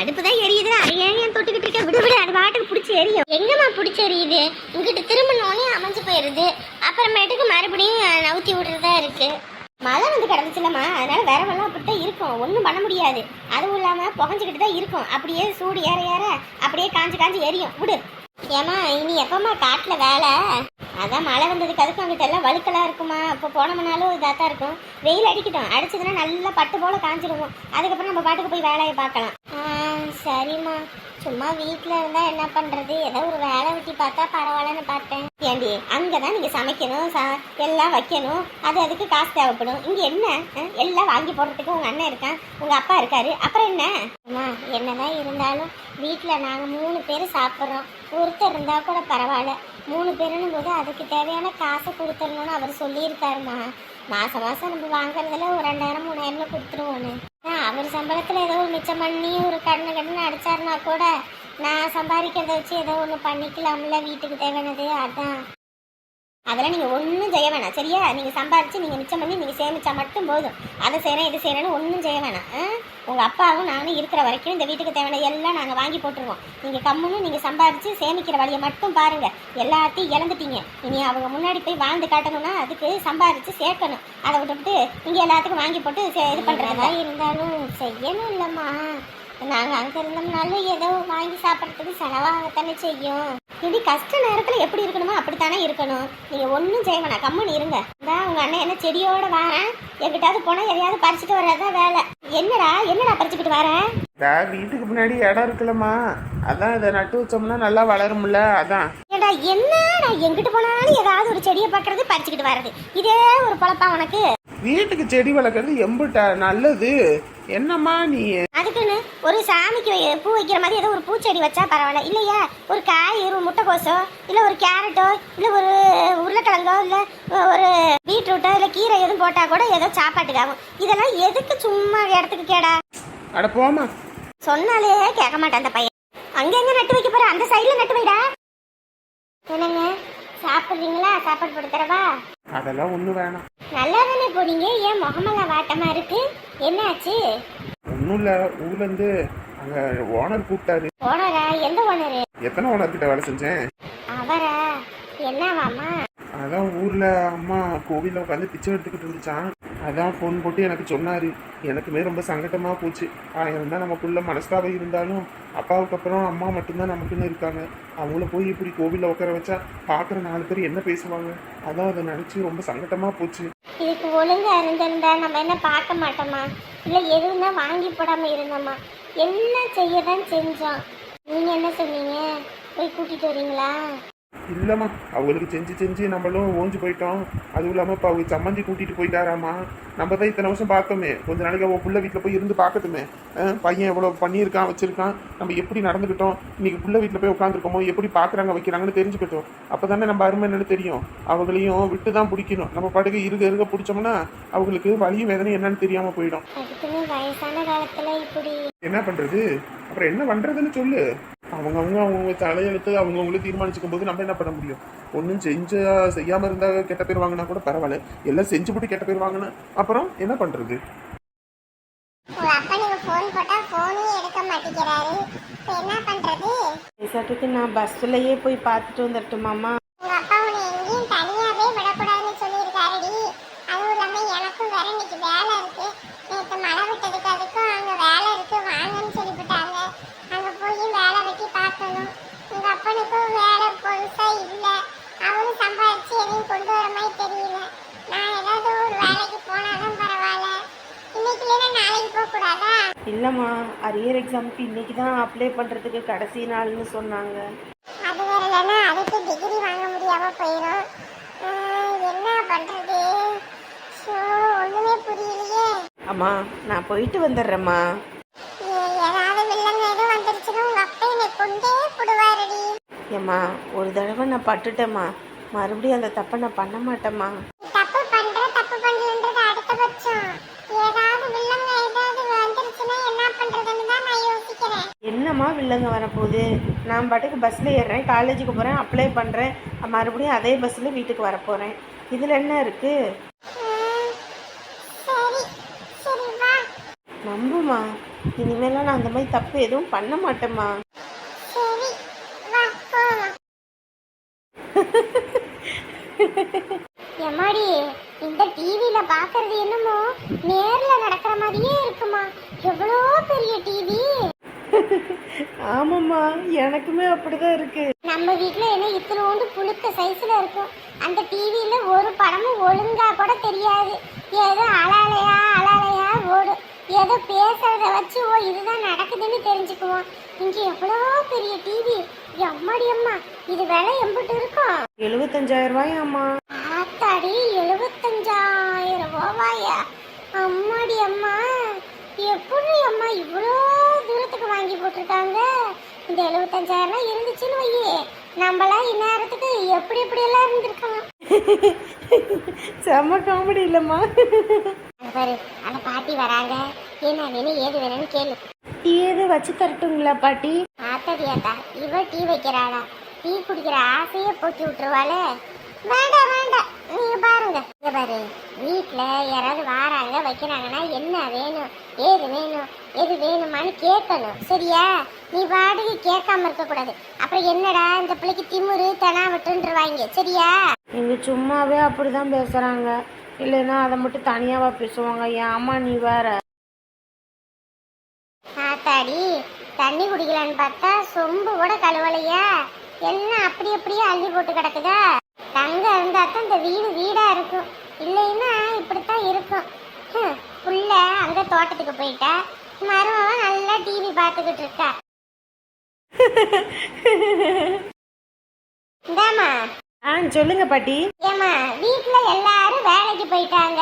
அடுப்பு தான் எரியுது. அதை ஏன் தொட்டுக்கிட்டு இருக்க? விடு விடு, அது பாட்டுக்கு பிடிச்சி எரியும். எங்கம்மா பிடிச்சி எரியுது? இங்கிட்டு திரும்பினோடனே அமைஞ்சு போயிடுது. அப்புறமேட்டுக்கு மறுபடியும் நவுத்தி விடுறதா இருக்கு. மழை வந்து கிடந்துச்சுலம்மா, அதனால விரவெல்லாம் அப்படித்தான் இருக்கும், ஒன்றும் பண்ண முடியாது. அதுவும் இல்லாமல் புகஞ்சிக்கிட்டு தான் இருக்கும். அப்படியே சூடு ஏற ஏற அப்படியே காஞ்சி எரியும். விடு. ஏமா இனி எப்பம்மா காட்டில் வேலை? அதான் மழை வந்ததுக்கு அதுக்கும் அங்கிட்ட எல்லாம் வழுக்கெல்லாம் இருக்குமா, இப்போ போனோம்னாலும் இதாக தான் இருக்கும். வெயில் அடிக்கட்டும், அடிச்சதுன்னா நல்லா பட்டு போல காஞ்சிடுவோம். அதுக்கப்புறம் நம்ம பாட்டுக்கு போய் வேலையை பார்க்கலாம். சரிம்மா, சும்மா வீட்டில் இருந்தால் என்ன பண்ணுறது, ஏதோ ஒரு வேலை வெட்டி பார்த்தா பரவாயில்லன்னு பார்த்தேன். ஏண்டி அங்கே தான் நீங்கள் சமைக்கணும், எல்லாம் வைக்கணும், அதுக்கு காசு தேவைப்படும். இங்கே என்ன எல்லாம் வாங்கி போடுறதுக்கு உங்கள் அண்ணன் இருக்கான், உங்கள் அப்பா இருக்காரு, அப்புறம் என்ன? அம்மா என்னதான் இருந்தாலும் வீட்டில் நாங்கள் 3 பேர் சாப்பிட்றோம். ஒருத்தர் இருந்தால் கூட பரவாயில்ல, 3 பேருன்னும் போது அதுக்கு தேவையான காசை கொடுத்துடணும்னு அவர் சொல்லியிருக்காருமா. மாதம் நம்ம வாங்குறதுல ஒரு 2000 3000 கொடுத்துருவோன்னு. அவர் சம்பளத்தில் ஏதோ ஒரு மிச்சம் பண்ணி ஒரு கண்ணு அடிச்சாருனா கூட நான் சம்பாதிக்கிறத வச்சு ஏதோ ஒன்று பண்ணிக்கலாம்ல வீட்டுக்கு தேவையானது. அதான் அதெல்லாம் நீங்கள் ஒன்றும் செய்ய வேணாம் சரியா? நீங்கள் சம்பாரித்து நீங்கள் மிச்சம் பண்ணி நீங்கள் சேமிச்சா மட்டும் போதும். அதை செய்கிறேன் இது செய்கிறேன்னு ஒன்றும் செய்ய வேணாம். உங்கள் அப்பாவும் நானும் இருக்கிற வரைக்கும் இந்த வீட்டுக்கு தேவையான எல்லாம் நாங்கள் வாங்கி போட்டுருவோம். நீங்கள் கம்முன்னு நீங்கள் சம்பாரித்து சேமிக்கிற வழியை மட்டும் பாருங்கள். எல்லாத்தையும் இழந்துட்டீங்க. இனி அவங்க முன்னாடி போய் வாழ்ந்து காட்டணும்னா அதுக்கு சம்பாரித்து சேர்க்கணும். அதை விட்டுவிட்டு நீங்கள் எல்லாத்துக்கும் வாங்கி போட்டு இது பண்ணுறதா இருந்தாலும் செய்யணும் இல்லைம்மா. நாங்கள் அங்கே இருந்தோம்னாலும் ஏதோ வாங்கி சாப்பிட்றதுக்கு செலவாகத்தானே செய்யும். இப்படி கஷ்ட நேரத்தில் எப்படி இருக்கணுமோ அப்படித்தானே இருக்கணும். நீங்கள் ஒன்றும் செய்ய வேணாம், கம்முன்னு இருங்க. இதான் உங்கள் அண்ணன் என்ன செடியோட வரேன், எங்கிட்டாவது போனால் எதையாவது பறிச்சுட்டு வர்றதான் வேலை. என்னடா பறிச்சுக்கிட்டு வரேன்? வீட்டுக்கு முன்னாடி இடம் இருக்குல்லம்மா, அதான் இதை நட்டு வச்சோம்னா நல்லா வளரும்ல, அதான். ஏடா என்ன, நான் எங்கிட்டு போனாலும் ஏதாவது ஒரு செடியை பார்க்கறது பறிச்சுக்கிட்டு வர்றது, இதே ஒரு பொழப்பா உனக்கு? வீட்டுக்கு செடி வளர்க்கறது எம்புட்டா நல்லது. என்னம்மா நீ அதுக்குன்னு ஒரு சாமிக்கு பூ வைக்கிற மாதிரி ஏதோ ஒரு பூச்செடி வச்சா பரவாயில்ல இல்லையா? ஒரு காய், ஒரு முட்டைக்கோசோ, இல்லை ஒரு கேரட்டோ, இல்லை ஒரு உருளைக்கிழங்கோ, இல்லை ஒரு பீட்ரூட்டோ, இல்லை கீரை எதுவும் போட்டா கூட ஏதோ சாப்பாட்டுக்காகும். இதெல்லாம் எதுக்கு சும்மா இடத்துக்கு கேடா? அட போமா, சொன்னாலே கேட்க மாட்டேன் அந்த பையன். அங்க எங்க நட்டு வைக்க போற? அந்த சைடுல நட்டு வைடா. என்னங்க சாப்பிடுறீங்களா? சாப்பாடு போட்டு தரவா? அதெல்லாம் ஒண்ணு வேணாம். நல்லா தானே போறீங்க, ஏன் முகமெல்லாம் வாட்டமா இருக்கு? என்னாச்சு? ஒன்றும் இல்லை, ஊர்ல இருந்து அங்க ஓனர் கூப்பிட்டாரு. ஓனரா? எந்த ஓனரு? எத்தனை ஓனர் கிட்ட வேலை செஞ்சேன். அவரா? என்னவாமா? அதான் ஊர்ல அம்மா கோவிலில் உட்காந்து பிச்சை எடுத்துக்கிட்டு இருந்துச்சான். அதான் ஃபோன் போட்டு எனக்கு சொன்னாரு. எனக்குமே ரொம்ப சங்கட்டமாக போச்சு. இருந்தால் நமக்குள்ள மனஸ்தாபம் இருந்தாலும் அப்பாவுக்கு அப்புறம் அம்மா மட்டும்தான் நமக்குன்னு இருக்காங்க. அவங்கள போய் இப்படி கோவிலில் உட்கார வச்சா பார்க்குற 4 பேர் என்ன பேசுவாங்க? அதான் அதை நினச்சி ரொம்ப சங்கட்டமாக போச்சு. இதுக்கு ஒழுங்கா இருந்திருந்தா நம்ம என்ன பார்க்க மாட்டோமா? இல்லை எதுவும் தான் வாங்கி போடாமல் இருந்தோமா? என்ன செய்ய தான் செஞ்சோம். நீங்கள் என்ன சொன்னீங்க? போய் கூட்டிகிட்டு வரீங்களா? இல்லைம்மா, அவங்களுக்கு செஞ்சு நம்மளும் ஓஞ்சு போயிட்டோம். அதுவும் இல்லாமல் இப்போ அவங்க சம்மந்தி கூட்டிகிட்டு போயிட்டாராம்மா. நம்ம தான் இத்தனை வருஷம் பார்த்தோமே, கொஞ்ச நாளைக்கு அவள் புள்ள வீட்டில் போய் இருந்து பார்க்கட்டுமே. பையன் எவ்வளோ பண்ணியிருக்கான் வச்சுருக்கான், நம்ம எப்படி நடந்துக்கிட்டோம், இன்றைக்கி புள்ள வீட்டில் போய் உட்காந்துருக்கோமோ, எப்படி பார்க்குறாங்க வைக்கிறாங்கன்னு தெரிஞ்சுக்கிட்டோம். அப்போ தானே நம்ம அருமை என்னன்னு தெரியும். அவங்களையும் விட்டு தான் பிடிக்கணும். நம்ம பாட்டுக்கு இருக்க பிடிச்சோம்னா அவங்களுக்கு வலியும் வேதனை என்னன்னு தெரியாமல் போயிடும். வயசான காலத்தில் இப்படி என்ன பண்ணுறது? அப்புறம் என்ன பண்ணுறதுன்னு சொல்லு. அவங்க தலையெழுத்து அவங்கவுங்களே தீர்மானிச்சுக்கும் போது நம்ம என்ன பண்ண முடியும்? ஒன்றும் செய்யாமல் இருந்தால் கெட்ட பேர் வாங்கினா கூட பரவாயில்ல, எல்லாம் செஞ்சு போட்டு கெட்ட பேர் வாங்கினா அப்புறம் என்ன பண்ணுறது? நான் பஸ்லயே போய் பார்த்துட்டு வந்துட்டுமாமா. இல்லம்மா, அரியர் எக்ஸாமுக்கு இன்னைக்கு தான் அப்ளை பண்றதுக்கு கடைசி நாள்னு சொன்னாங்க. அது வரலன்னா அதுக்கு டிகிரி வாங்க முடியாம போயிடும். என்ன பண்றது? ஒண்ணுமே புரியலையே. அம்மா நான் போயிட்டு வந்துடுறேம்மா. ஏதாவது வில்லங்க எதுவும் வந்துருச்சுன்னா உங்க அப்பா என்னை கொண்டே போடுவாரடி. ஏம்மா ஒரு தடவை நான் பட்டுட்டேம்மா, மறுபடியும் அந்த தப்பை நான் பண்ண மாட்டேம்மா. தப்பு பண்றன்றது அடுத்த பட்சம். ஏதாவது வில்லங்க ஏதாவது வந்துருச்சுன்னா என்ன பண்றதுன்னு தான் நான் யோசிக்கிறேன். என்னம்மா வில்லங்க வரப்போகுது? நான் பாட்டுக்கு பஸ்ஸில் ஏறுறேன், காலேஜுக்கு போகிறேன், அப்ளை பண்ணுறேன், மறுபடியும் அதே பஸ்ஸில் வீட்டுக்கு வரப்போகிறேன். இதில் என்ன இருக்குது? நம்புமா, இனிமேலாம் நான் அந்த மாதிரி தப்பு எதுவும் பண்ண மாட்டேம்மா. சரி வா போலாம். எம்மாடி, இந்த டிவியில பாக்குறது என்னமோ நேர்ல நடக்கிற மாதிரியே இருக்குமா. எவ்வளோ பெரிய டிவி. ஆமாம்மா, எனக்குமே அப்படிதான் இருக்கு. நம்ம வீட்ல என்ன இத்தனோண்டு புழுக்க சைஸ்ல இருக்கும். அந்த டிவியில ஒரு படமும் ஒழுங்கா கூட தெரியாது. ஏதோ அலாலையா ஓடும். ஏதோ பேசுறத வச்சு ஓ இதுதான் நடக்குதுன்னு தெரிஞ்சுக்குவோம். இங்க எவ்வளோ பெரிய டிவி. அம்மாடி அம்மா, இது விலை எம்பிட்டு இருக்கும்? 75,000 ரூபாயாம்மா. ஆத்தாடி, 75,000 ரூபாயா? அம்மாடி அம்மா, எப்படி அம்மா இவ்வளோ தூரத்துக்கு வாங்கி போட்டிருக்காங்க? இந்த 75,000 இருந்துச்சுன்னு வையே, நம்மளாம் இந்நேரத்துக்கு எப்படி எல்லாம் இருந்திருக்கலாம். செம்ம காமெடி இல்லைம்மா. பாரு, அந்த பாட்டி வராங்க. என்ன வேணும் ஏது வேணும்னு கேளு. டீ எது வச்சு தரட்டுங்களா பாட்டி? ஆத்தாடியாத்தா, இவ டீ வைக்கிறாளா? டீ குடிக்கிற ஆசையே போக்கி விட்டுருவாளே. வேண்டாம் நீங்க பாருங்க. இங்க பாரு, வீட்டுல யாராவது வாராங்க வைக்கிறாங்கன்னா என்ன வேணும் எது வேணுமான்னு கேட்கணும். சரியா? நீ பாட்டுக்கு கேட்காம இருக்க கூடாது. அப்புறம் என்னடா இந்த பிள்ளைக்கு திமுரு தெனாவட்டுருவாங்க. சரியா? இங்க சும்மாவே அப்படிதான் பேசுறாங்க. இல்லைன்னா அதை மட்டும் தனியாவா பேசுவாங்க. ஏமா நீ வேற. ஆத்தாடி, தண்ணி குடிக்கலான்னு பார்த்தா சொம்பு கூட கழுவலையா? எல்லாம் அப்படியே அள்ளி போட்டு கிடக்குதா? தங்க இருந்தா தான் இந்த வீடா இருக்கும். இல்லைன்னா இப்படித்தான் இருக்கும். புள்ள அங்க தோட்டத்துக்கு போயிட்டா, மருமவன் நல்லா டிவி பார்த்துக்கிட்டு இருக்கா. இந்தாமா. சொல்லுங்க பாட்டி. ஏமா, வீட்டுல எல்லாரும் வேலைக்கு போயிட்டாங்க.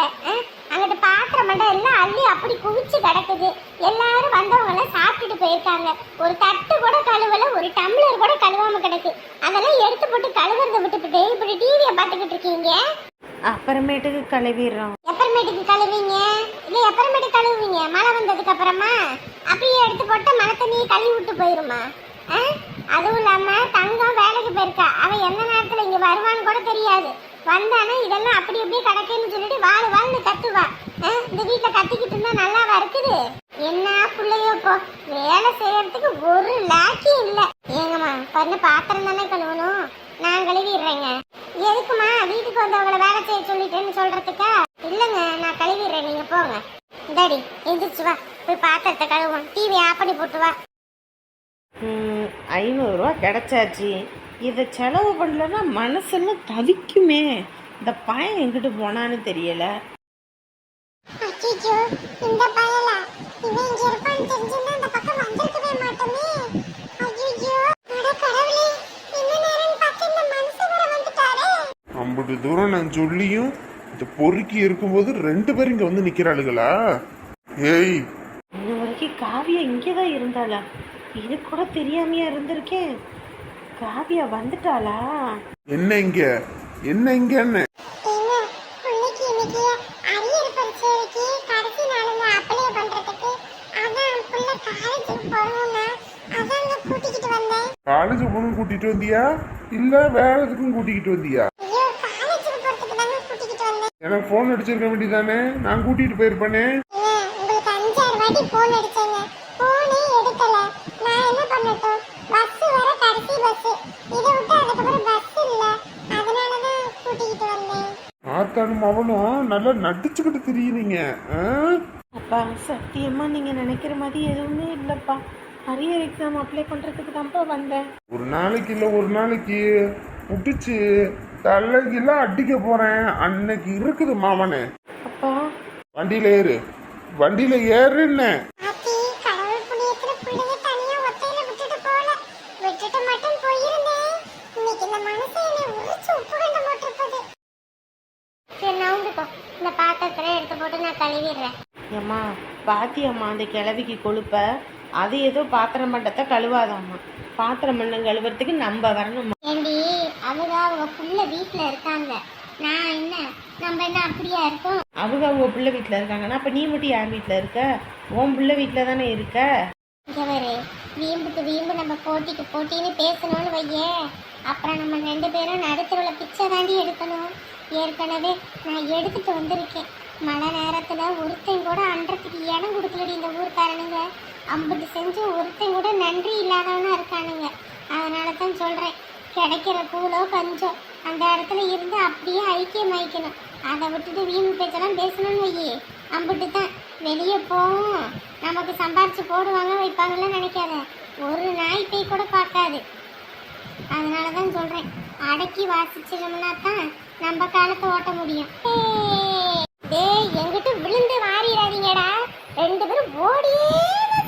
அங்கிட்டு பாத்திரம் மட்டும் எல்லாம் அள்ளி அப்படி குவிச்சு கிடக்குது. எல்லாரும் வந்தவங்க எல்லாம் சாப்பிட்டுட்டு போயிருக்காங்க. ஒரு தட்டு கூட கழுவல, ஒரு டம்ளர் கூட கழுவாம கிடக்கு. அதெல்லாம் எடுத்து போட்டு கழுவுறத விட்டுவிட்டு இப்படி டிவியை பார்த்துக்கிட்டு இருக்கீங்க. அப்புறமேட்டுக்கு கழுவிடுறோம். எப்பறமேட்டுக்கு கழுவீங்க? இல்ல எப்பறமேட்டுக்கு கழுவுவீங்க? மழை வந்ததுக்கு அப்புறமா அப்படியே எடுத்து போட்டா மழை தண்ணியை கழுவி விட்டு போயிருமா? அதுவும் இல்லாம தங்கம் வேலைக்கு போயிருக்கா. அவன் எந்த நேரத்துல இங்க வருவான்னு கூட தெரியாது. வந்தானே இதெல்லாம் அப்படி அப்படியே கிடக்குன்னு சொல்லிட்டு வாழ்னு கத்துவா. இந்த வீட்டுல கத்திக்கிட்டு இருந்தா நல்லாவா இருக்குது? என்ன பிள்ளையோ போ, வேலை செய்யறதுக்கு ஒரு லாக்கி இல்ல. ஏங்கம்மா, பண்ண பாத்திரம் தானே கழுவணும், நான் கழுவிடுறேங்க. எதுக்குமா வீட்டுக்கு வந்தவங்களை வேலை செய்ய சொல்லிட்டேன்னு சொல்றதுக்கா? இல்லைங்க, நான் கழுவிடுறேன், நீங்க போங்க. இந்தாடி எந்திரிச்சு வா, போய் பாத்திரத்தை கழுவோம். டிவி ஆஃப் பண்ணி போட்டு வா. 500 ரூபா கிடைச்சாச்சு. இதை செலவு பண்ணலன்னா மனசெல்லாம் தவிக்குமே. இந்த பையன் எங்கிட்டு போனான்னு தெரியல. அச்சச்சோ, இந்த பயலா, இவன் இங்க இருப்பான்னு தெரிஞ்சிருந்தா இந்த பக்கம் வந்திருக்கவே மாட்டோமே. அச்சச்சோ, அட கடவுளே, என்ன நேரம்னு பார்த்து இந்த மனுஷன் வர வந்துட்டாரே. அம்புட்டு தூரம் நான் சொல்லியும் இந்த பொறுக்கி இருக்கும்போது 2 பேரும் இங்க வந்து நிக்கிறாளுகளா? ஏய், இன்ன வரைக்கும் காவியா இங்கேதான் இருந்தாளா? இது கூட தெரியாமையா இருந்திருக்கேன். காவியா வந்துட்டாளா? என்ன இங்க என்ன ஏங்க, புள்ளைக்கு இன்னைக்கு அரியர் பரீட்சை இருக்கு, கடைசி நாளுங்க அப்ளை பண்றதுக்கு. அதான் புள்ள காலேஜுக்கு போறோம்னா அதாங்க கூட்டிக்கிட்டு வந்தேன். காலேஜ் போகணும் கூட்டிட்டு வந்தியா இல்ல வேற எதுக்கும் கூட்டிக்கிட்டு வந்தியா? ஐயோ, காலேஜுக்கு போறதுக்கு தாங்க கூட்டிக்கிட்டு வந்தேன். எனக்கு போன் அடிச்சிருக்க வேண்டியதானே, நான் கூட்டிட்டு போயிருப்பேனே. உங்களுக்கு 5-6 வாட்டி போன் அடிச்சேங்க, போனே எடுக்கல. நான் என்ன பண்ணட்டும்? பஸ் வர கடைசி பஸ், இதை விட்டு அதுக்கப்புறம் பஸ் இல்ல, அதனாலதான் கூட்டிக்கிட்டு வந்தேன். ஆத்தானும் அவனும் நல்லா நடிச்சுக்கிட்டு தெரியுறீங்க. அப்பா, சத்தியமா நீங்க நினைக்கிற மாதிரி எதுவுமே இல்லப்பா. அரியர் எக்ஸாம் அப்ளை பண்றதுக்கு தான்ப்பா வந்தேன். ஒரு நாளைக்கு இல்ல ஒரு நாளைக்கு முடிச்சு தலைக்கெல்லாம் அடிக்க போறேன். அன்னைக்கு இருக்குது மாமனு. அப்பா, வண்டியில ஏறுன்னு. ஆத்தி, கடவுள் புண்ணியத்துல பிள்ளைங்க தனியா ஒத்தையில விட்டுட்டு போல, விட்டுட்டு மட்டும் போயிருந்தேன். இன்னைக்கு இந்த மனசை என்னை உரிச்சு உப்பு கண்டு போட்டிருப்பது. சரி, நவுந்துக்கோ, இந்த பாத்திரத்துல எடுத்து போட்டு நான் கழுவிடுறேன். ஏம்மா பாத்தியம்மா அந்த கிழவிக்கு கொழுப்ப. அது ஏதோ பாத்திரம் மண்டத்தை கழுவாதாம்மா. பாத்திரம் மண்டம் கழுவுறதுக்கு நம்ம வரணும்மா. ஏண்டி, அவங்க புள்ள வீட்டுல இருக்காங்க, நம்ம என்ன அப்படியா இருக்கோம்? அவங்க பிள்ளை வீட்டில் இருக்காங்கன்னா அப்போ நீ மட்டும் யார் வீட்டில் இருக்க? உன் பிள்ளை வீட்டில் தானே இருக்க. இங்கே வீம்புக்கு வீம்பு நம்ம போட்டிக்கு போட்டின்னு பேசணும்னு வையே, அப்புறம் நம்ம 2 பேரும் நடுத்தருவில் பிச்சை தாண்டி எடுக்கணும். ஏற்கனவே நான் எடுத்துட்டு வந்திருக்கேன். மழை நேரத்தில் ஒருத்தையும் கூட அன்றதுக்கு இடம் கொடுக்கலடி இந்த ஊர்க்காரனுங்க. ஐம்பது செஞ்சு ஒருத்தன் கூட நன்றி இல்லாதவனா இருக்கானுங்க. அதனால தான் சொல்கிறேன், கிடைக்கிற கூலோ கஞ்சோ அந்த இடத்துல இருந்து அப்படியே ஐக்கியமாயிக்கணும். அதை விட்டுட்டு வீண் பேச்செல்லாம் பேசணும்னு வையே, அம்பிட்டு தான் வெளியே போவோம். நமக்கு சம்பாரிச்சு போடுவாங்க வைப்பாங்கலாம் நினைக்காத, ஒரு நாய் பேய் கூட பார்க்காது. அதனால தான் சொல்கிறேன், அடக்கி வாசிச்சிட்டோம்னா தான் நம்ம காலத்தை ஓட்ட முடியும். டேய் எங்கிட்ட விழுந்து வாரிடாதீங்கடா, ரெண்டு பேரும் ஓடியே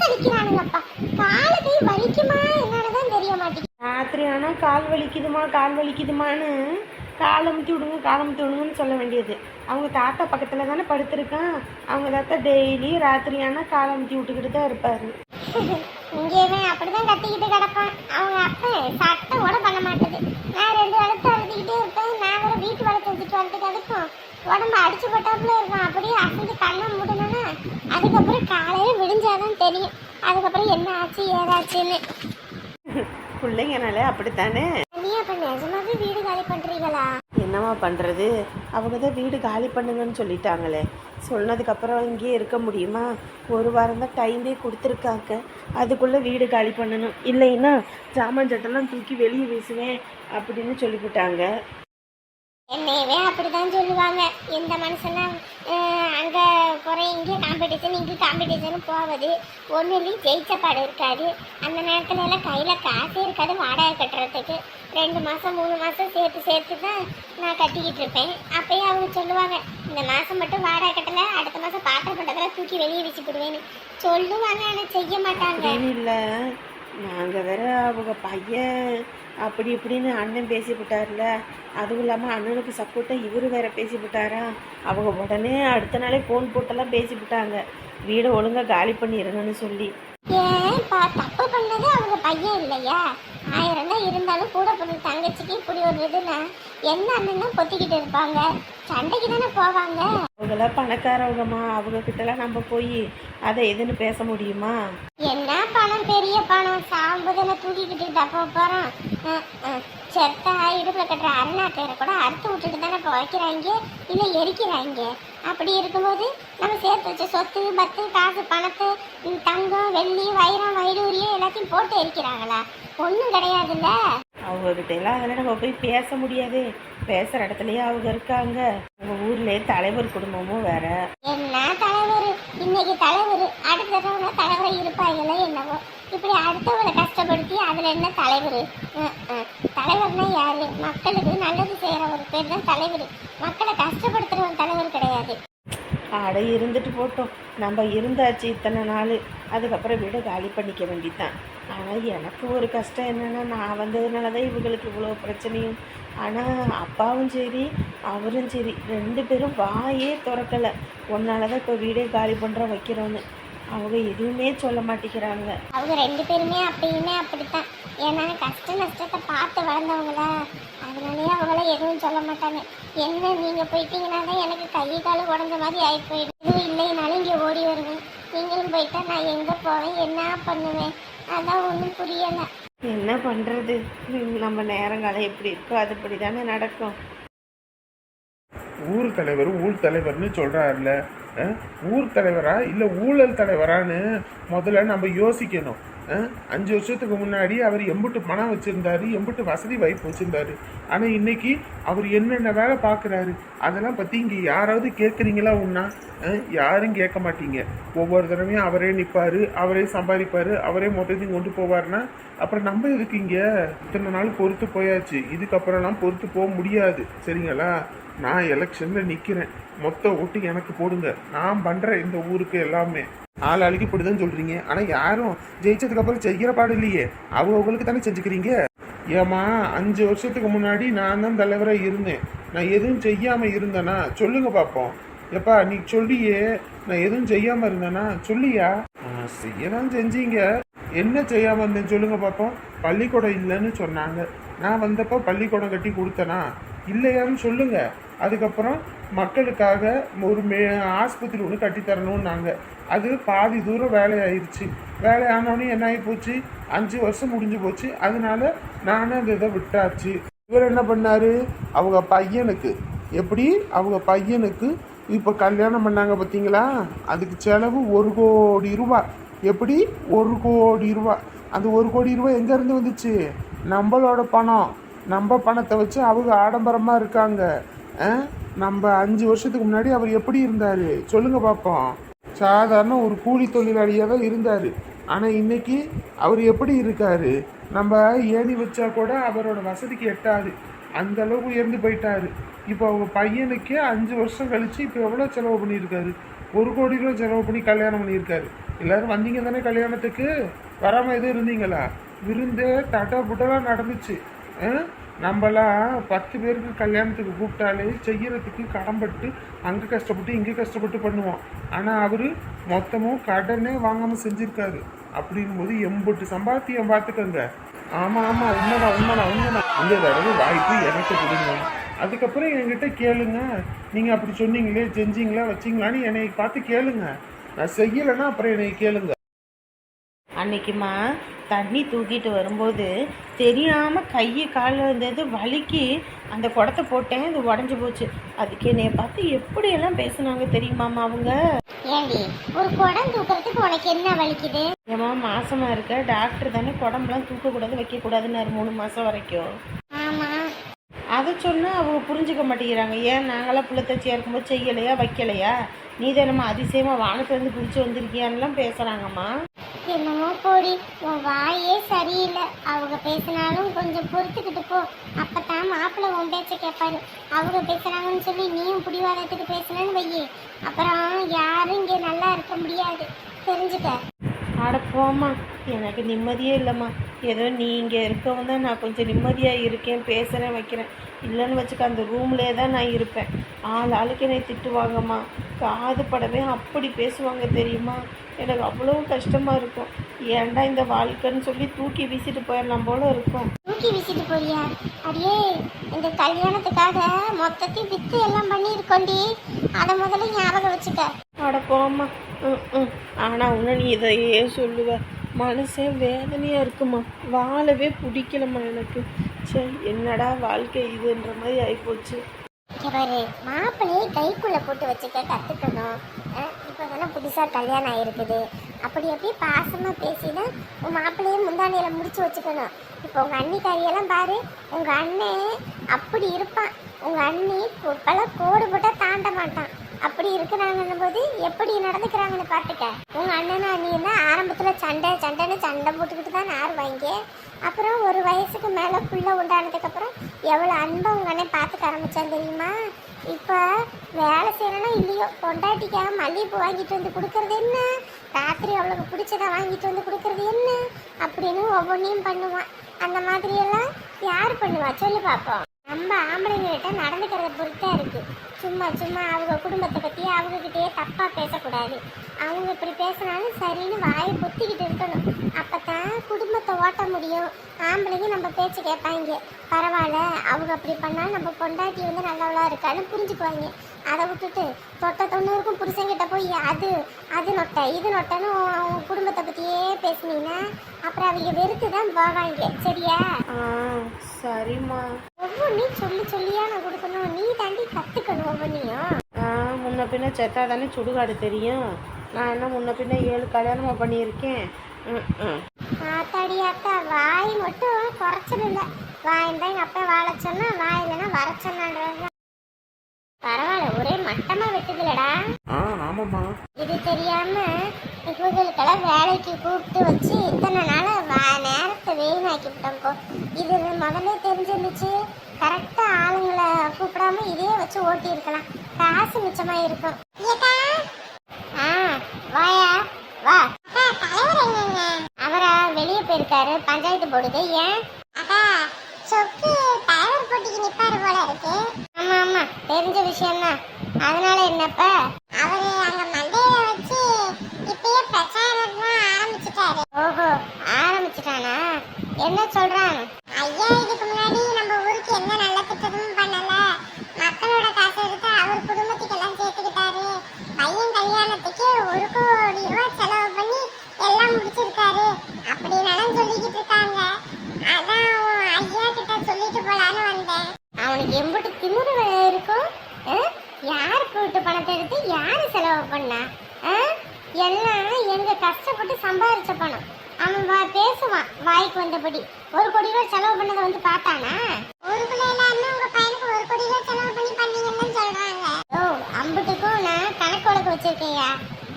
தலிக்கிறானுங்கப்பா. காலை கை வலிக்குமா என்னன்னு தெரிய மாட்டேங்குது. ராத்திரி ஆனால் கால் வலிக்குதுமான்னு காலமுத்தி விடுங்கன்னு சொல்ல வேண்டியது. அவங்க தாத்தா பக்கத்தில் தானே படுத்திருக்கான். அவங்க தாத்தா டெய்லி ராத்திரி ஆனால் காலமுத்தி விட்டுக்கிட்டு தான் இருப்பார். இங்கேயுமே அப்படிதான் கத்திக்கிட்டு கிடப்பான். அவங்க அப்ப சட்டம் கூட பண்ண மாட்டேது. நான் 2 வளர்த்து அழுத்திக்கிட்டே இருப்பேன். நான் வேற வீட்டு வளர்த்து வச்சுட்டு வந்துட்டு அதுக்கும் உடம்பு அடிச்சு போட்டாப்புல இருக்கும். அப்படியே அசைஞ்சு கண்ணை மூடணும்னா அதுக்கப்புறம் காலையில விடிஞ்சாதான் தெரியும் அதுக்கப்புறம் என்ன ஆச்சு ஏதாச்சுன்னு. பிள்ளைங்கனால அப்படித்தானே. நீ அப்ப நிஜமாவே வீடு காலி பண்றீங்களா? என்னம்மா பண்ணுறது, அவங்க தான் வீடு காலி பண்ணுங்கன்னு சொல்லிட்டாங்களே. சொன்னதுக்கப்புறம் இங்கேயே இருக்க முடியுமா? ஒரு வாரம் தான் டைமே கொடுத்துருக்காங்க. அதுக்குள்ளே வீடு காலி பண்ணணும், இல்லைன்னா ஜாமான் சட்டெல்லாம் தூக்கி வெளியே வீசுவேன் அப்படின்னு சொல்லிவிட்டாங்க. என்னையவே அப்படிதான் சொல்லுவாங்க. எந்த மனுஷனா அங்கே குறை இங்கே காம்படிஷன் இங்கே காம்படிஷன் போவது ஒன்றுலேயும் ஜெயிச்ச பாடு இருக்காது. அந்த நேரத்துல எல்லாம் கையில் காசே இருக்காது வாடகை கட்டுறதுக்கு. 2 மாதம் 3 மாதம் சேர்த்து தான் நான் கட்டிக்கிட்டு இருப்பேன். அப்பயே அவங்க சொல்லுவாங்க, இந்த மாதம் மட்டும் வாடகை கட்டலை, அடுத்த மாதம் பாத்திர பட்டத்தில் தூக்கி வெளியே வச்சு போடுவேன்னு சொல்லுவாங்க. ஆனால் செய்ய மாட்டாங்க. இல்லை, நாங்கள் வேற அவங்க பையன் அப்படி இப்படின்னு அண்ணன் பேசிவிட்டார்ல, அதுவும் இல்லாமல் அண்ணனுக்கு சப்போர்ட்டாக இவர் வேற பேசிவிட்டாரா. அவங்க உடனே அடுத்த நாளே ஃபோன் போட்டெல்லாம் பேசிவிட்டாங்க, வீடை ஒழுங்காக காலி பண்ணிடுங்கன்னு சொல்லி. ஏன்பா தப்பு பண்ணது அவங்க பையன் இல்லையா? 1000 தான் இருந்தாலும் கூட பொண்ணு தங்கச்சிக்கு இப்படி ஒரு இதுனா என்ன அண்ணன் பொத்திக்கிட்டு இருப்பாங்க, சண்டைக்கு தானே போவாங்க. அவங்களாம் பணக்காரவங்கம்மா, அவங்க கிட்டலாம் நம்ம போய் அதை எதுன்னு பேச முடியுமா? என்ன பணம், பெரிய பணம், சாம்புதனை தூக்கிக்கிட்டு டப்ப போகிறோம். செத்தா இடுப்பில் கட்டுற அருணாக்கரை கூட அறுத்து விட்டுட்டு தானே இப்போ வைக்கிறாங்க, இல்லை எரிக்கிறாங்க. அப்படி இருக்கும்போது நம்ம சேர்த்து வச்ச சொத்து பத்து காசு பணத்தை தங்கம் வெள்ளி வைரம் வைடூரியம் எல்லாத்தையும் போட்டு எரிக்கிறாங்களா? ஒன்றும் கிடையாதுல்ல. அவங்கக்கிட்ட எல்லாம் அதெல்லாம் நம்ம போய் பேச முடியாது. பேசுகிற இடத்துலையே அவங்க இருக்காங்க. உங்கள் ஊர்லேயே தலைவர் குடும்பமும் வேற. என்ன தலைவர், இன்னைக்கு தலைவர், அடுத்த தடவை தலைவரை இருப்பாங்களோ என்னவோ. இப்படி அடுத்தவங்களை கஷ்டப்படுத்தி அதில் என்ன தலைவர்? தலைவர்னா யாரு? மக்களுக்கு நல்லது செய்கிற ஒரு பேர் தான் தலைவர். மக்களை கஷ்டப்படுத்துகிற ஒரு தலைவர் கிடையாது. ஆடை இருந்துட்டு போட்டோம், நம்ம இருந்தாச்சு இத்தனை நாள், அதுக்கப்புறம் வீடை காலி பண்ணிக்க வேண்டியதான். ஆனால் எனக்கு ஒரு கஷ்டம் என்னென்னா, நான் வந்ததுனால தான் இவங்களுக்கு இவ்வளோ பிரச்சனையும். ஆனால் அப்பாவும் சரி அவரும் சரி 2 பேரும் வாயே திறக்கலை. ஒன்னால தான் இப்போ வீடே காலி பண்ணுற வைக்கிறோன்னு அவங்க எதுவுமே சொல்ல மாட்டேங்கிறாங்க. அவங்க 2 பேருமே அப்பயுமே அப்படித்தான். ஏன்னா கஷ்ட நஷ்டத்தை பார்த்து வளர்ந்தவங்களா, அதனாலேயே அவங்கள எதுவும் சொல்ல மாட்டாங்க. என்ன நீங்கள் போயிட்டீங்கன்னா தான் எனக்கு கை கால் உடஞ்ச மாதிரி ஆகி போயிடும். இதுவும் இல்லைனாலும் இங்கே ஓடி வருவேன். நீங்களும் போயிட்டா நான் எங்கே போவேன், என்ன பண்ணுவேன், அதான் ஒன்றும் புரியலை. என்ன பண்ணுறது, நம்ம நேரங்காலம் எப்படி இருக்கோ அதுபடி தானே நடக்கும். ஊர் தலைவர்னு சொல்கிறாருல, ஊர் தலைவரா இல்லை ஊழல் தலைவரான்னு முதல்ல நம்ம யோசிக்கணும். 5 வருஷத்துக்கு முன்னாடி அவர் எம்புட்டு பணம் வச்சுருந்தாரு, எம்புட்டு வசதி வாய்ப்பு வச்சுருந்தாரு. ஆனால் இன்னைக்கு அவர் என்னென்ன வேலை பார்க்குறாரு அதெல்லாம் பற்றி இங்கே யாராவது கேட்குறீங்களா? ஒன்றா யாரும் கேட்க மாட்டீங்க. ஒவ்வொரு தடவையும் அவரே நிற்பார், அவரே சம்பாதிப்பார், அவரே மொத்தத்தையும் கொண்டு போவார்னா அப்புறம் நம்ம எதுக்கு இங்கே? இத்தனை நாள் பொறுத்து போயாச்சு, இதுக்கப்புறம்லாம் பொறுத்து போக முடியாது. சரிங்களா? நான் எலெக்ஷனில் நிற்கிறேன், மொத்த ஓட்டு எனக்கு போடுங்க. நான் பண்ணுறேன் இந்த ஊருக்கு எல்லாமே. ஆளாளுக்கு இப்படி தான் சொல்கிறீங்க, ஆனால் யாரும் ஜெயிச்சதுக்கப்புறம் செய்கிற பாடு இல்லையே. அவங்களுக்கு தானே செஞ்சுக்கிறீங்க. ஏம்மா 5 வருஷத்துக்கு முன்னாடி நான் தான் தலைவராக இருந்தேன், நான் எதுவும் செய்யாமல் இருந்தேனா சொல்லுங்க பார்ப்போம். எப்பா நீ சொல்லியே, நான் எதுவும் செய்யாமல் இருந்தேனா சொல்லியா? செய்யதான் செஞ்சீங்க, என்ன செய்யாமல் இருந்தேன் சொல்லுங்க பார்ப்போம். பள்ளிக்கூடம் இல்லைன்னு சொன்னாங்க, நான் வந்தப்போ பள்ளிக்கூடம் கட்டி கொடுத்தேனா இல்லையான்னு சொல்லுங்க. அதுக்கப்புறம் மக்களுக்காக ஒரு ஆஸ்பத்திரி ஒன்று கட்டித்தரணும்னாங்க, அது பாதி தூரம் வேலையாயிருச்சு. வேலையானோடனே என்ன ஆகி போச்சு, 5 வருஷம் முடிஞ்சு போச்சு. அதனால நானும் அந்த இதை விட்டாச்சு. இவர் என்ன பண்ணாரு, அவங்க பையனுக்கு அவங்க பையனுக்கு இப்போ கல்யாணம் பண்ணாங்க பார்த்தீங்களா, அதுக்கு செலவு 1 கோடி ரூபாய். எப்படி 1 கோடி ரூபா. அந்த 1 கோடி ரூபா எங்கேருந்து வந்துச்சு? நம்மளோட பணம். நம்ம பணத்தை வச்சு அவங்க ஆடம்பரமாக இருக்காங்க. நம்ம 5 வருஷத்துக்கு முன்னாடி அவர் எப்படி இருந்தார் சொல்லுங்க பார்ப்போம். சாதாரண ஒரு கூலி தொழிலாளியாக தான் இருந்தார். ஆனால் இன்னைக்கு அவர் எப்படி இருக்காரு? நம்ம ஏணி வச்சா கூட அவரோட வசதிக்கு எட்டாது, அந்த அளவுக்கு உயர்ந்து போயிட்டாரு. இப்போ அவங்க பையனுக்கே 5 வருஷம் கழிச்சு இப்போ எவ்வளோ செலவு பண்ணியிருக்காரு? 1 கோடி ரூபா செலவு பண்ணி கல்யாணம் பண்ணியிருக்காரு. எல்லாரும் வந்தீங்க தானே கல்யாணத்துக்கு? வராமல் எதுவும் இருந்தீங்களா? விருந்தே தட்டா புட்டெல்லாம் நடந்துச்சு. நம்மளாம் 10 பேருக்கு கல்யாணத்துக்கு கூப்பிட்டாலே செய்யறதுக்கு கடன்பட்டு அங்கே கஷ்டப்பட்டு இங்கே கஷ்டப்பட்டு பண்ணுவோம். ஆனால் அவர் மொத்தமும் கடனே வாங்காமல் செஞ்சுருக்காரு. அப்படிங்கும்போது எம்பட்டு சம்பாத்தியம் பார்த்துக்கோங்க. ஆமாம் ஆமாம், உண்மைதான். இந்த தடவை வாய்ப்பு எனக்கு கொடுங்க. அதுக்கப்புறம் என்கிட்ட கேளுங்க, நீங்கள் அப்படி சொன்னீங்களே செஞ்சீங்களா வச்சிங்களான்னு என்னை பார்த்து கேளுங்க. நான் செய்யலைன்னா அப்புறம் என்னை கேளுங்க. அன்னைக்குமா தண்ணி தூக்கிட்டு வரும்போது தெரியாமல் கையை காலில் இருந்தது வலிக்கு அந்த குடத்தை போட்டேன், இது உடஞ்சி போச்சு. அதுக்கு என்னைய பார்த்து எப்படியெல்லாம் பேசுனாங்க தெரியுமாம்மா அவங்க. ஏண்டி ஒரு குடம் தூக்குறதுக்கு உனக்கு என்ன வலிக்குது? ஏம்மா மாசமாக இருக்க, டாக்டர் தானே குடம்புலாம் தூக்கக்கூடாது வைக்கக்கூடாதுன்னு 3 மாதம் வரைக்கும். ஆமா, அதை சொன்னால் அவங்க புரிஞ்சுக்க மாட்டேங்கிறாங்க. ஏன் நாங்களாம் புள்ள தச்சியாக இருக்கும்போது செய்யலையா வைக்கலையா, நீ தானம்மா அதிசயமாக வானத்துலேருந்து பிடிச்சி வந்திருக்கியான்லாம் பேசுகிறாங்கம்மா. என்னமோ போடி, உன் வாயே சரியில்லை. அவங்க பேசினாலும் கொஞ்சம் பொறுத்துக்கிட்டு போ, அப்பதான் மாப்பிள்ளை உன் பேச்ச கேட்பாரு. அவங்க பேசுறாங்கன்னு சொல்லி நீயும் பிடிவாதத்துக்கு பேசணும்னு வையே, அப்புறம் யாரும் இங்கே நல்லா இருக்க முடியாது, தெரிஞ்சுக்க. ஆட போம்மா, எனக்கு நிம்மதியே இல்லைம்மா. ஏதோ நீ இங்கே இருக்கவும் தான் நான் கொஞ்சம் நிம்மதியாக இருக்கேன், பேசுகிறேன் வைக்கிறேன். இல்லைன்னு வச்சுக்க அந்த ரூம்லேயே தான் நான் இருப்பேன். ஆளுக்கு என்னை திட்டுவாங்கம்மா, காது படவே அப்படி பேசுவாங்க தெரியுமா. எனக்கு அவ்வளோ கஷ்டமாக இருக்கும். ஏன்டா இந்த வாழ்க்கைன்னு சொல்லி தூக்கி வீசிட்டு போயிடலாம் போல இருக்கும். தூக்கி வீசிட்டு போறியா? அடியே, இந்த கல்யாணத்துக்காக மொத்தத்தையும் வித்து எல்லாம் பண்ணியிருக்கோண்டி, அதை முதல்ல ஞாபகம் வச்சுக்க. ஆட போம்மா. ஆனால் இன்னும் நீ இதையே சொல்லுவ, மனசே வேதனையாக இருக்குமா, வாழவே பிடிக்கலம்மா எனக்கு. சரி என்னடா வாழ்க்கை இதுன்ற மாதிரி ஆகிப்போச்சு. பாரு, மாப்பிள்ளையே கைக்குள்ளே போட்டு வச்சுக்க கற்றுக்கணும். இப்போ தானே புதுசாக கல்யாணம் ஆகிருக்குது. அப்படி அப்படியே பாசமாக பேசினா உன் மாப்பிள்ளையே முந்தானையில் முடிச்சு வச்சுக்கணும். இப்போ உங்கள் அண்ணிக்காரியெல்லாம் பாரு, உங்கள் அண்ணன் அப்படி இருப்பான். உங்கள் அண்ணி இப்போல்லாம் கோடு போட்டால் தாண்ட மாட்டான். அப்படி இருக்கிறாங்கன்னும் போது எப்படி நடந்துக்கிறாங்கன்னு பார்த்துக்க. உங்கள் அண்ணனும் அண்ணியும் தான் ஆரம்பத்தில் சண்டை போட்டுக்கிட்டு தான் நாருவாங்க. அப்புறம் ஒரு வயசுக்கு மேலே புள்ள உண்டானதுக்கப்புறம் எவ்வளோ அன்பை உங்கள் அண்ணன் பார்த்துக்க ஆரம்பித்தான் தெரியுமா. இப்போ வேலை செய்யறனா இல்லையோ, பொண்டாட்டிக்காக மல்லிகைப்பூ வாங்கிட்டு வந்து கொடுக்கறது என்ன, ராத்திரி அவளுக்கு பிடிச்சதை வாங்கிட்டு வந்து கொடுக்கறது என்ன அப்படின்னு ஒவ்வொன்றையும் பண்ணுவான். அந்த மாதிரியெல்லாம் யார் பண்ணுவா சொல்லி பார்ப்போம். நம்ம ஆம்பளைங்ககிட்ட நடந்துக்கிறத பொறுத்தா இருக்கு. சும்மா அவங்க குடும்பத்தை பற்றி அவங்கக்கிட்டே தப்பாக பேசக்கூடாது. அவங்க இப்படி பேசினாலும் சரின்னு வாயை பொத்திக்கிட்டு இருக்கணும். அப்போ தான் குடும்பத்தை ஓட்ட முடியும். ஆம்பளைங்க நம்ம பேச்சு கேட்பாங்க. பரவாயில்ல, அவங்க அப்படி பண்ணால் நம்ம பொண்டாட்டி வந்து நல்லவளா இருக்கான்னு புரிஞ்சுக்குவாங்க. அதை விட்டுட்டு தொட்ட 90க்கும் புருஷங்கிட்ட போய் அது நொட்டை இது நொட்டைன்னு அவங்க குடும்பத்தை பற்றியே பேசுனீங்கன்னா அப்புறம் அவங்க வெறுத்து தான் போவாங்க. சரியா? சரிம்மா. ஒவ்வொன்றையும் சொல்லியா நான் கொடுக்கணும். நீ தாண்டி கற்றுக்கணும் ஒவ்வொன்றையும். முன்ன பின்ன செத்தா தானே சுடுகாடு தெரியும். நான் என்ன முன்ன பின்ன 7 கல்யாணமாக பண்ணியிருக்கேன். ஆத்தாடி அக்கா, வாய் மட்டும் குறைச்சிருந்த. வாய் தான் எங்கள் அப்பா வாழ சொன்னா, வாய் இல்லைன்னா வர சொன்னான்றது. பரவாயில்ல, ஒரே மட்டமா வெட்டுதுலடா. ஆமாம்மா. இது தெரியாம இவங்களுக்கெல்லாம் வேலைக்கு கூப்பிட்டு வச்சு இத்தனை நாள் நேரத்தை வீணாக்கி விட்டோம். இது முதல்ல தெரிஞ்சிருந்துச்சு, கரெக்டா ஆளுங்களை கூப்பிடாம இதே வச்சு ஓட்டி இருக்கலாம், காசு மிச்சமா இருக்கும். வாயா வா. அவரா வெளியே போயிருக்காரு, பஞ்சாயத்து போடுது. ஏன் சொக்கு டயர் போட்டிக்கு நிப்பாரு போல இருக்கு. ஆமா தெரிஞ்ச விஷயம் தான். அதனால என்னப்ப அவரு அங்க மண்டையில வச்சு இப்பயே பிரச்சாரம் ஆரம்பிச்சுட்டாரு. ஓஹோ, ஆரம்பிச்சுட்டானா? என்ன சொல்றான்? ஐயா, இதுக்கு முன்னாடி நம்ம ஊருக்கு என்ன நல்ல திட்டமும் பண்ணல, மக்களோட காசு எடுத்து அவர் குடும்பத்துக்கு எல்லாம் சேர்த்துக்கிட்டாரு, பையன் கல்யாணத்துக்கு 1 கோடி ரூபாய் செலவு பண்ணி எல்லாம் முடிச்சிருக்காரு அப்படின்னு சொல்லிக்கிட்டு இருக்காங்க. அதான் ஐயா கிட்ட சொல்லிட்டு போலான்னு வந்தேன். அவனுக்கு எம்பிட்டு திமிரு இருக்கும். யார் போட்டு பணத்தை எடுத்து யாரு செலவு பண்ணா? எல்லாம் எங்க கஷ்டப்பட்டு சம்பாரிச்ச பணம். அவன் பேசுவான் வாய்க்கு வந்தபடி. 1 கோடி ரூபாய் செலவு பண்ணதை வந்து பார்த்தானா? ஊருக்குள்ள எல்லாருமே உங்க பையனுக்கு 1 கோடி ரூபாய் செலவு பண்ணி பண்ணீங்கன்னு சொல்றாங்க. ஓ, அம்புட்டுக்கும் நான் கணக்கு வழக்கு வச்சிருக்கேயா.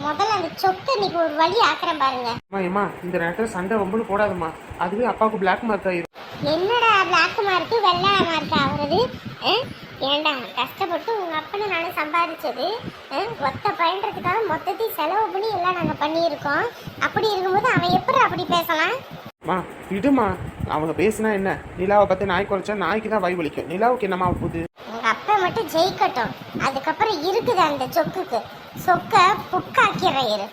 முதல்ல அந்த சொத்தை இன்னைக்கு ஒரு வழி ஆக்குறேன் பாருங்க. அம்மா இந்த நேரத்தில் சண்டை ஒம்புன்னு போடாதம்மா, அதுவே அப்பாவுக்கு பிளாக் மார்க் ஆயிரும். என்னடா பிளாக் மார்க்கு வெள்ளை மார்க் ஆகுறது? ஏண்டா கஷ்டப்பட்டு உங்க அப்பனை நானும் சம்பாதிச்சது ஒத்த பயன்றதுக்காக மொத்தத்தையும் செலவு பண்ணி எல்லாம் நாங்கள் பண்ணியிருக்கோம். அப்படி இருக்கும்போது அவன் எப்படி அப்படி பேசலாம்? மா விடுமா, அவங்க பேசினா என்ன? நிலாவை பார்த்து நாய் குறைச்சா நாய்க்கு தான் வாய் வலிக்கும். நிலாவுக்கு என்னமா போகுது? உங்க அப்பா மட்டும் ஜெயிக்கட்டும், அதுக்கப்புறம் இருக்குது அந்த சொக்க புக்காக்கிறேன்.